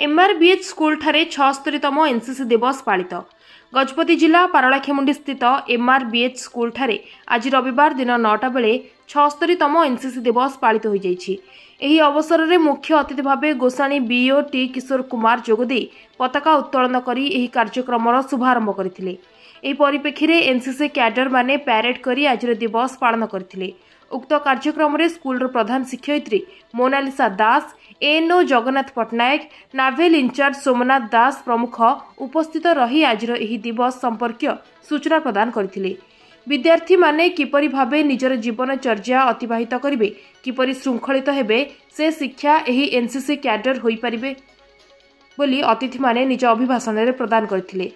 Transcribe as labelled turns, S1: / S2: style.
S1: एमआरबीएच school ठारे 76तम NCC दिवस पालित। गजपति जिला पारलाखेमुंडी स्थित एमआरबीएच स्कूल ठारे आज रविवार दिन 9टा बेले 76तम एनसीसी दिवस पालित हो जाइछि। एही अवसर में मुख्य अतिथि भाव गोसाणी बीओ टी किशोर कुमार जोगदे पताका उत्तोलन करी एही कार्यक्रम शुभारंभ करथिले। एही परिप्रेक्षी में एनसीसी कैडर माने पैरेड करी आज दिवस पालन करथिले। उक्त कार्यक्रम में स्कूल प्रधान शिक्षयित्री मोनालिसा दास, एएनओ जगन्नाथ पट्टनायक, नाभेल इंचार्ज सोमनाथ दास प्रमुख उपस्थित रही आज एही दिवस संपर्क सूचना प्रदान करथिले। विद्यार्थी माने किपरि भावे निजर जीवनचर्या अतिबाहित करिवे, किपरि श्रृंखलित हेबे से शिक्षा एही एनसीसी कैडर होई परिबे बोली अतिथि माने निज अभिभाषण में प्रदान करथिले।